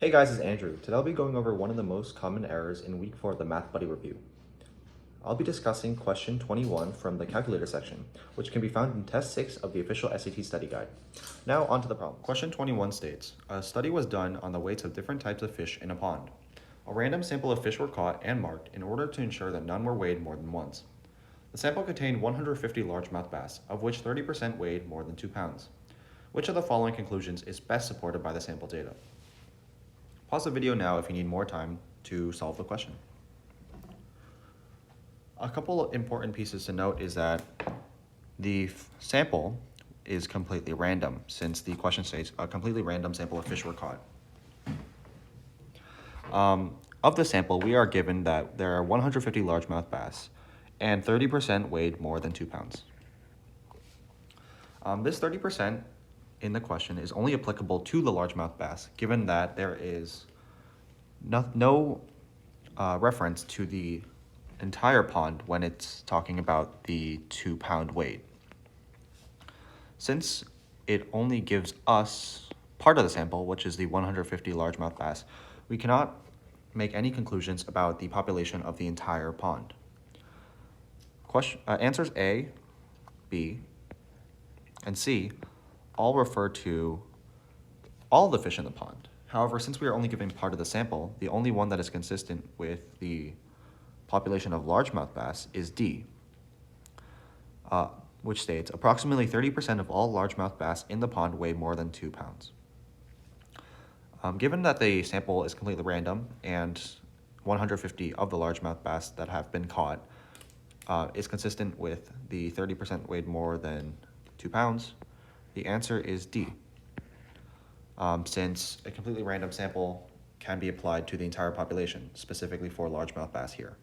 Hey guys, it's Andrew. Today I'll be going over one of the most common errors in week 4 of the Math Buddy review. I'll be discussing question 21 from the calculator section, which can be found in test 6 of the official SAT study guide. Now on to the problem. Question 21 states, a study was done on the weights of different types of fish in a pond. A random sample of fish were caught and marked in order to ensure that none were weighed more than once. The sample contained 150 largemouth bass, of which 30% weighed more than 2 pounds. Which of the following conclusions is best supported by the sample data? Pause the video now if you need more time to solve the question. A couple of important pieces to note is that the sample is completely random, since the question states a completely random sample of fish were caught. Of the sample, we are given that there are 150 largemouth bass, and 30% weighed more than 2 pounds. This 30% in the question is only applicable to the largemouth bass, given that there is no reference to the entire pond when it's talking about the 2 pound weight. Since it only gives us part of the sample, which is the 150 largemouth bass, we cannot make any conclusions about the population of the entire pond. Answers A, B, and C all refer to all the fish in the pond. However, since we are only given part of the sample, the only one that is consistent with the population of largemouth bass is D, which states approximately 30% of all largemouth bass in the pond weigh more than 2 pounds. Given that the sample is completely random and 150 of the largemouth bass that have been caught is consistent with the 30% weighed more than 2 pounds, the answer is D. Since a completely random sample can be applied to the entire population, specifically for largemouth bass here.